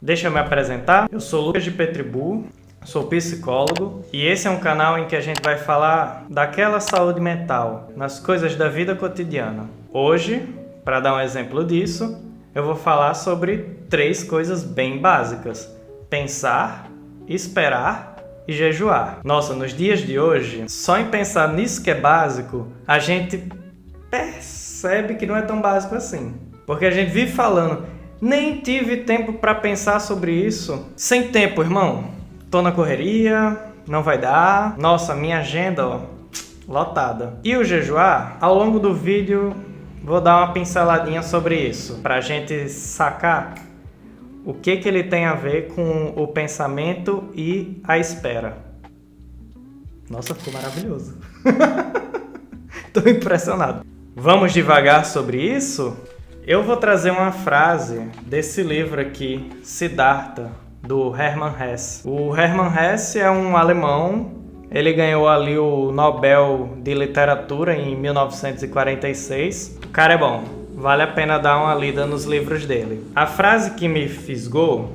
Deixa eu me apresentar, eu sou Lucas de Petribu, sou psicólogo e esse é um canal em que a gente vai falar daquela saúde mental, nas coisas da vida cotidiana. Hoje, para dar um exemplo disso, eu vou falar sobre 3 coisas bem básicas: pensar, esperar e jejuar. Nossa, nos dias de hoje, só em pensar nisso que é básico, a gente percebe que não é tão básico assim. Porque a gente vive falando, nem tive tempo para pensar sobre isso. Sem tempo, irmão. Tô na correria, não vai dar. Nossa, minha agenda, ó, lotada. E o jejuar, ao longo do vídeo, vou dar uma pinceladinha sobre isso, pra gente sacar o que ele tem a ver com o pensamento e a espera. Nossa, ficou maravilhoso. Tô impressionado. Vamos devagar sobre isso? Eu vou trazer uma frase desse livro aqui, Siddhartha, do Hermann Hesse. O Hermann Hesse é um alemão, ele ganhou ali o Nobel de Literatura em 1946. O cara é bom, vale a pena dar uma lida nos livros dele. A frase que me fisgou,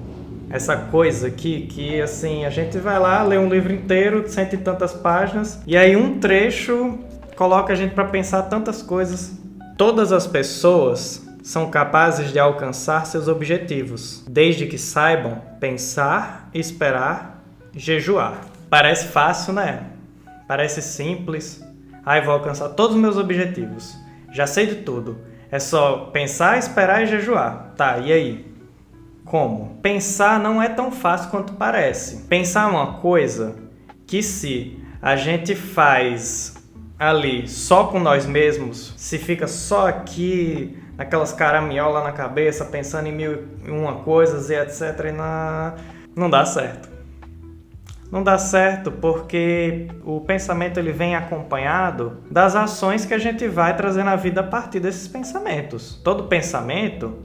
essa coisa aqui, que assim, a gente vai lá, lê um livro inteiro, de 100 e tantas páginas, e aí um trecho coloca a gente para pensar tantas coisas. Todas as pessoas são capazes de alcançar seus objetivos, desde que saibam pensar, esperar, jejuar. Parece fácil, né? Parece simples. Vou alcançar todos os meus objetivos. Já sei de tudo. É só pensar, esperar e jejuar. Tá, e aí? Como? Pensar não é tão fácil quanto parece. Pensar é uma coisa que se a gente faz ali só com nós mesmos, se fica só aqui naquelas caraminholas na cabeça, pensando em mil e uma coisas e etc, e não dá certo. Não dá certo porque o pensamento ele vem acompanhado das ações que a gente vai trazer na vida a partir desses pensamentos. Todo pensamento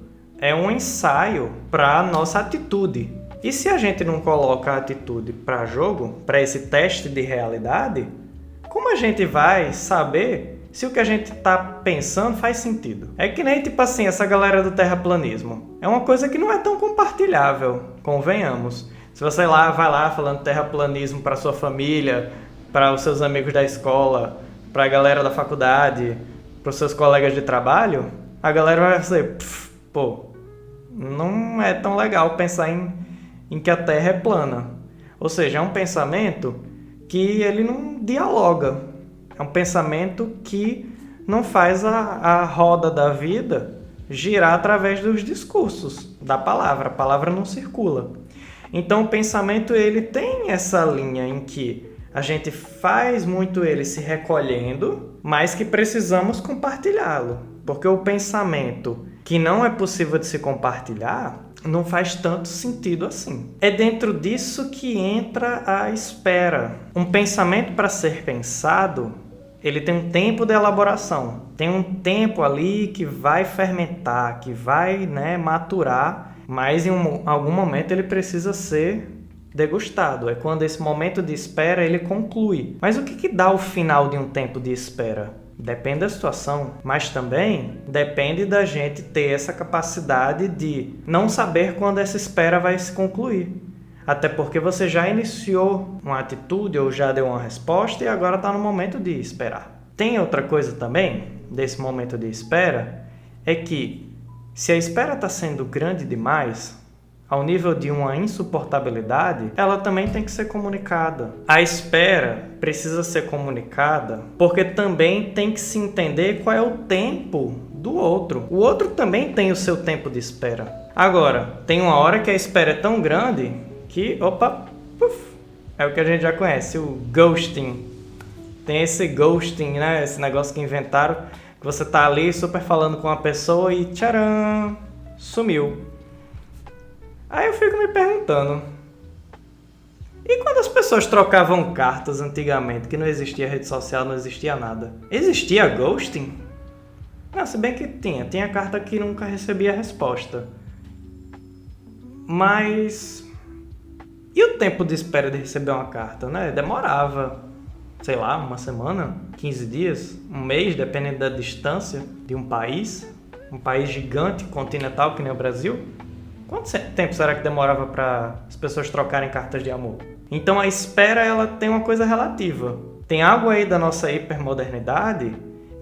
é um ensaio para a nossa atitude. E se a gente não coloca a atitude para jogo, para esse teste de realidade, como a gente vai saber se o que a gente tá pensando faz sentido? É que nem, tipo assim, essa galera do terraplanismo. É uma coisa que não é tão compartilhável, convenhamos. Se você vai lá falando terraplanismo para sua família, para os seus amigos da escola, para a galera da faculdade, para os seus colegas de trabalho, a galera vai dizer, pô, não é tão legal pensar em que a Terra é plana. Ou seja, é um pensamento que ele não dialoga. É um pensamento que não faz a roda da vida girar através dos discursos, da palavra. A palavra não circula. Então o pensamento ele tem essa linha em que a gente faz muito ele se recolhendo, mas que precisamos compartilhá-lo. Porque o pensamento que não é possível de se compartilhar não faz tanto sentido assim. É dentro disso que entra a espera. Um pensamento para ser pensado, ele tem um tempo de elaboração. Tem um tempo ali que vai fermentar, que vai, maturar, mas em algum momento ele precisa ser degustado. É quando esse momento de espera ele conclui. Mas o que dá o final de um tempo de espera? Depende da situação, mas também depende da gente ter essa capacidade de não saber quando essa espera vai se concluir. Até porque você já iniciou uma atitude ou já deu uma resposta e agora está no momento de esperar. Tem outra coisa também desse momento de espera, é que se a espera está sendo grande demais, ao nível de uma insuportabilidade, ela também tem que ser comunicada. A espera precisa ser comunicada porque também tem que se entender qual é o tempo do outro. O outro também tem o seu tempo de espera. Agora, tem uma hora que a espera é tão grande que, é o que a gente já conhece, o ghosting. Tem esse ghosting, né? Esse negócio que inventaram, que você tá ali super falando com uma pessoa e tcharam, sumiu. Aí eu fico me perguntando, e quando as pessoas trocavam cartas antigamente, que não existia rede social, não existia nada, existia ghosting? Não, se bem que tinha carta que nunca recebia resposta. Mas e o tempo de espera de receber uma carta, né? Demorava, sei lá, uma semana, 15 dias, um mês, dependendo da distância de um país gigante, continental, que nem o Brasil. Quanto tempo será que demorava para as pessoas trocarem cartas de amor? Então a espera, ela tem uma coisa relativa. Tem algo aí da nossa hipermodernidade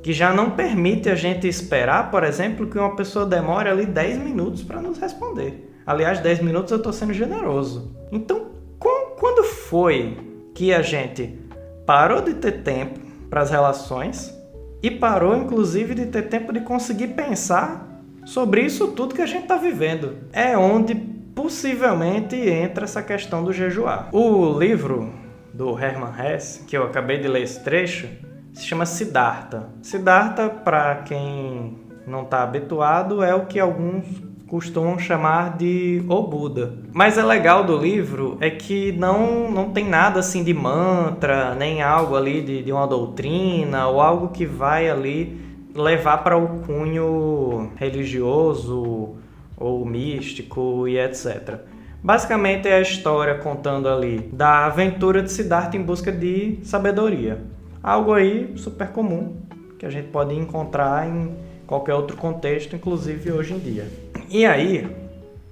que já não permite a gente esperar, por exemplo, que uma pessoa demore ali 10 minutos para nos responder. Aliás, 10 minutos eu estou sendo generoso. Então, quando foi que a gente parou de ter tempo para as relações e parou, inclusive, de ter tempo de conseguir pensar sobre isso tudo que a gente está vivendo? É onde possivelmente entra essa questão do jejuar. O livro do Hermann Hesse, que eu acabei de ler esse trecho, se chama Siddhartha. Siddhartha, para quem não está habituado, é o que alguns costumam chamar de o Buda. Mas é legal do livro é que não tem nada assim de mantra, nem algo ali de uma doutrina, ou algo que vai ali levar para o cunho religioso ou místico e etc. Basicamente é a história contando ali da aventura de Siddhartha em busca de sabedoria. Algo aí super comum que a gente pode encontrar em qualquer outro contexto, inclusive hoje em dia. E aí,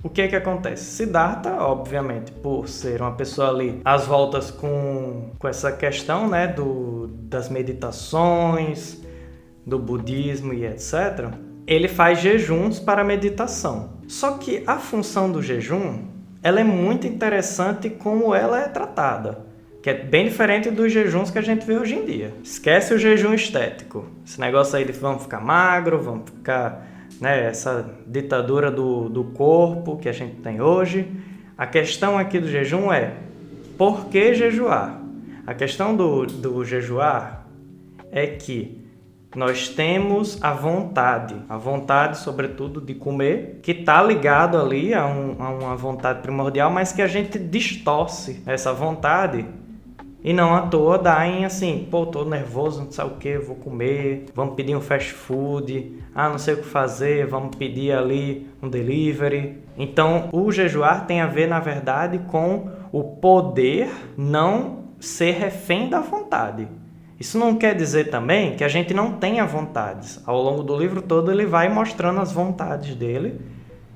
o que acontece? Siddhartha, obviamente, por ser uma pessoa ali às voltas com essa questão, né, das meditações, do budismo e etc., ele faz jejuns para meditação. Só que a função do jejum, ela é muito interessante como ela é tratada, que é bem diferente dos jejuns que a gente vê hoje em dia. Esquece o jejum estético. Esse negócio aí de vamos ficar magro, vamos ficar, né, essa ditadura do corpo que a gente tem hoje. A questão aqui do jejum é por que jejuar? A questão do jejuar é que nós temos a vontade, sobretudo, de comer, que está ligado ali a uma vontade primordial, mas que a gente distorce essa vontade e não à toa dá em assim, pô, tô nervoso, não sei o que, vou comer, vamos pedir um fast food, não sei o que fazer, vamos pedir ali um delivery. Então, o jejuar tem a ver, na verdade, com o poder não ser refém da vontade. Isso não quer dizer também que a gente não tenha vontades. Ao longo do livro todo ele vai mostrando as vontades dele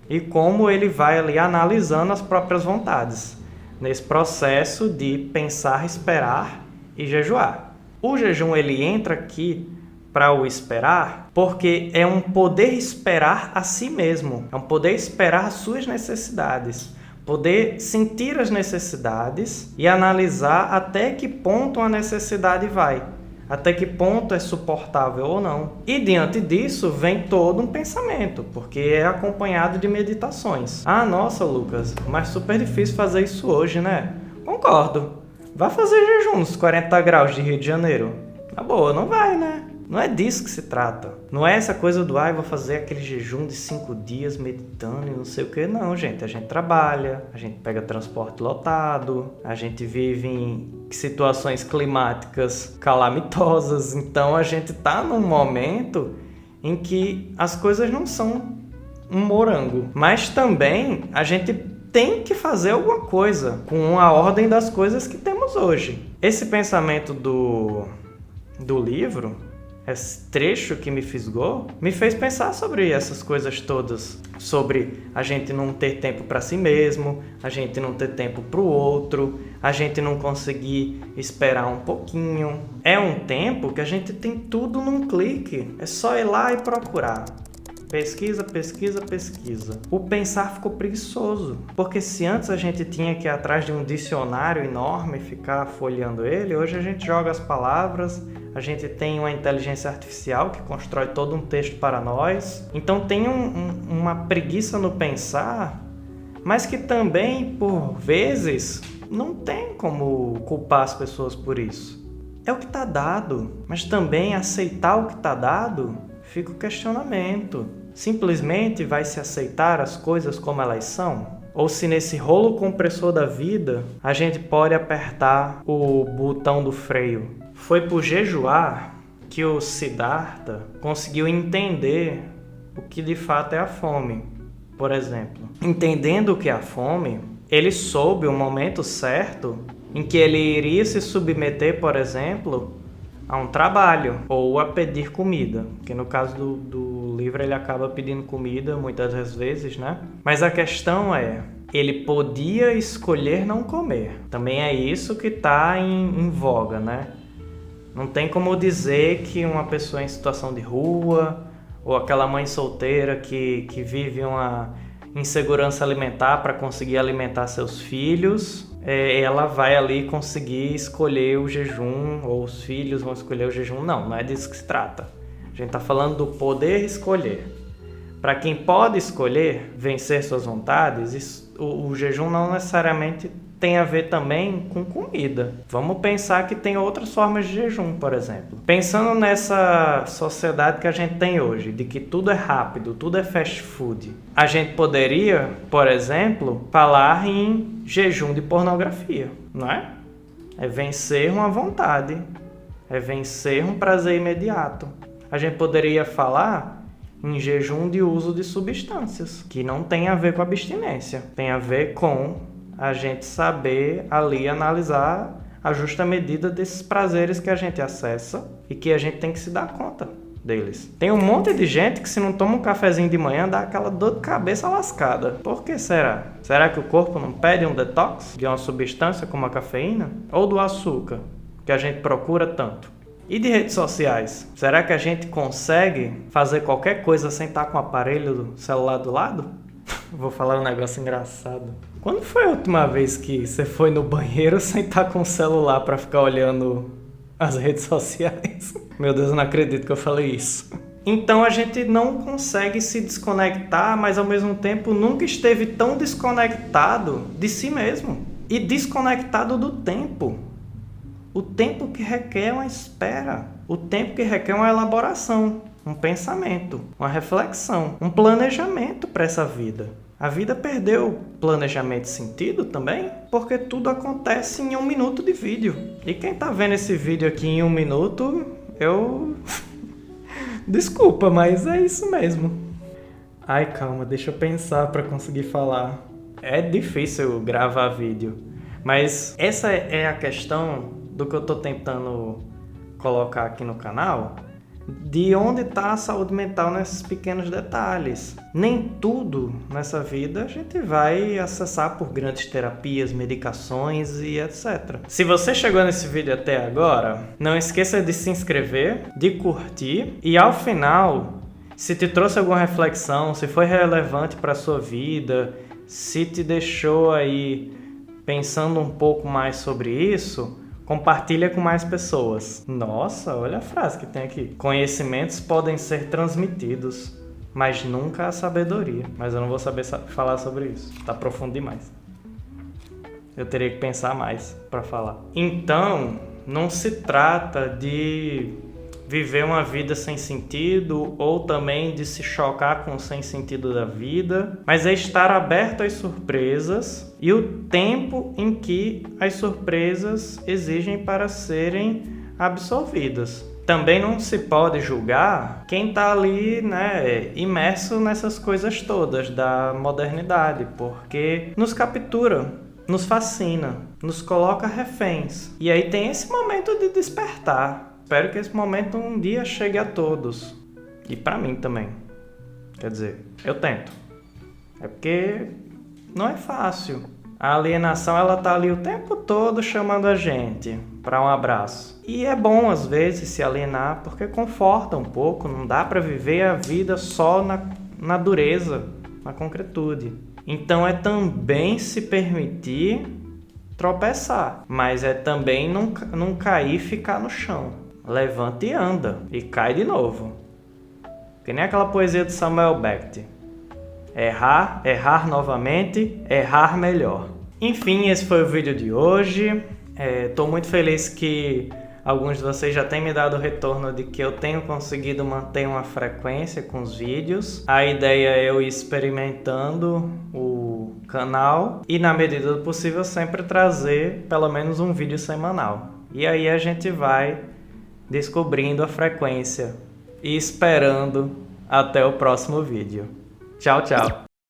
e como ele vai ali analisando as próprias vontades nesse processo de pensar, esperar e jejuar. O jejum ele entra aqui para o esperar porque é um poder esperar a si mesmo, é um poder esperar as suas necessidades. Poder sentir as necessidades e analisar até que ponto a necessidade vai, até que ponto é suportável ou não. E diante disso vem todo um pensamento, porque é acompanhado de meditações. Nossa, Lucas, mas super difícil fazer isso hoje, né? Concordo. Vai fazer jejum nos 40 graus de Rio de Janeiro. Na boa, não vai, né? Não é disso que se trata. Não é essa coisa do, vou fazer aquele jejum de 5 dias meditando e não sei o que. Não, gente. A gente trabalha, a gente pega transporte lotado, a gente vive em situações climáticas calamitosas. Então, a gente tá num momento em que as coisas não são um morango. Mas também a gente tem que fazer alguma coisa com a ordem das coisas que temos hoje. Esse pensamento do livro, esse trecho que me fisgou, me fez pensar sobre essas coisas todas, sobre a gente não ter tempo para si mesmo, a gente não ter tempo para o outro, a gente não conseguir esperar um pouquinho. É um tempo que a gente tem tudo num clique, é só ir lá e procurar. Pesquisa, pesquisa, pesquisa. O pensar ficou preguiçoso, porque se antes a gente tinha que ir atrás de um dicionário enorme e ficar folheando ele, hoje a gente joga as palavras, a gente tem uma inteligência artificial que constrói todo um texto para nós. Então tem uma preguiça no pensar, mas que também, por vezes, não tem como culpar as pessoas por isso. É o que está dado, mas também aceitar o que está dado, fica o questionamento. Simplesmente vai se aceitar as coisas como elas são? Ou se nesse rolo compressor da vida, a gente pode apertar o botão do freio? Foi por jejuar que o Siddhartha conseguiu entender o que de fato é a fome, por exemplo. Entendendo o que é a fome, ele soube o momento certo em que ele iria se submeter, por exemplo, a um trabalho ou a pedir comida, que no caso do livro ele acaba pedindo comida muitas das vezes, né? Mas a questão é, ele podia escolher não comer. Também é isso que está em voga, né? Não tem como dizer que uma pessoa em situação de rua ou aquela mãe solteira que vive uma insegurança alimentar para conseguir alimentar seus filhos, ela vai ali conseguir escolher o jejum, ou os filhos vão escolher o jejum. Não é disso que se trata. A gente está falando do poder escolher. Para quem pode escolher vencer suas vontades, o jejum não necessariamente tem a ver também com comida. Vamos pensar que tem outras formas de jejum, por exemplo. Pensando nessa sociedade que a gente tem hoje, de que tudo é rápido, tudo é fast food, a gente poderia, por exemplo, falar em jejum de pornografia, não é? É vencer uma vontade, é vencer um prazer imediato. A gente poderia falar em jejum de uso de substâncias, que não tem a ver com abstinência, tem a ver com a gente saber ali analisar a justa medida desses prazeres que a gente acessa e que a gente tem que se dar conta deles. Tem um monte de gente que se não toma um cafezinho de manhã dá aquela dor de cabeça lascada. Por que será? Será que o corpo não pede um detox de uma substância como a cafeína? Ou do açúcar, que a gente procura tanto? E de redes sociais? Será que a gente consegue fazer qualquer coisa sem estar com o aparelho do celular do lado? Vou falar um negócio engraçado. Quando foi a última vez que você foi no banheiro sem estar com o celular para ficar olhando as redes sociais? Meu Deus, eu não acredito que eu falei isso. Então a gente não consegue se desconectar, mas ao mesmo tempo nunca esteve tão desconectado de si mesmo. E desconectado do tempo. O tempo que requer uma espera. O tempo que requer uma elaboração. Um pensamento, uma reflexão, um planejamento para essa vida. A vida perdeu planejamento e sentido também, porque tudo acontece em 1 minuto de vídeo. E quem tá vendo esse vídeo aqui em 1 minuto, desculpa, mas é isso mesmo. Ai, calma, deixa eu pensar para conseguir falar. É difícil gravar vídeo, mas essa é a questão do que eu tô tentando colocar aqui no canal. De onde está a saúde mental nesses pequenos detalhes. Nem tudo nessa vida a gente vai acessar por grandes terapias, medicações e etc. Se você chegou nesse vídeo até agora, não esqueça de se inscrever, de curtir e ao final, se te trouxe alguma reflexão, se foi relevante para a sua vida, se te deixou aí pensando um pouco mais sobre isso, compartilha com mais pessoas. Nossa, olha a frase que tem aqui. Conhecimentos podem ser transmitidos, mas nunca a sabedoria. Mas eu não vou saber falar sobre isso. Tá profundo demais. Eu teria que pensar mais para falar. Então, não se trata de viver uma vida sem sentido ou também de se chocar com o sem sentido da vida, mas é estar aberto às surpresas e o tempo em que as surpresas exigem para serem absorvidas. Também não se pode julgar quem está ali, né, imerso nessas coisas todas da modernidade, porque nos captura, nos fascina, nos coloca reféns. E aí tem esse momento de despertar. Espero que esse momento um dia chegue a todos. E pra mim também. Quer dizer, eu tento. É porque não é fácil. A alienação, ela tá ali o tempo todo chamando a gente para um abraço. E é bom, às vezes, se alienar, porque conforta um pouco. Não dá pra viver a vida só na dureza, na concretude. Então é também se permitir tropeçar. Mas é também não cair e ficar no chão. Levanta e anda. E cai de novo. Que nem aquela poesia de Samuel Beckett. Errar, errar novamente, errar melhor. Enfim, esse foi o vídeo de hoje. Tô muito feliz que alguns de vocês já têm me dado o retorno de que eu tenho conseguido manter uma frequência com os vídeos. A ideia é eu ir experimentando o canal e, na medida do possível, sempre trazer pelo menos um vídeo semanal. E aí a gente vai descobrindo a frequência e esperando até o próximo vídeo. Tchau, tchau!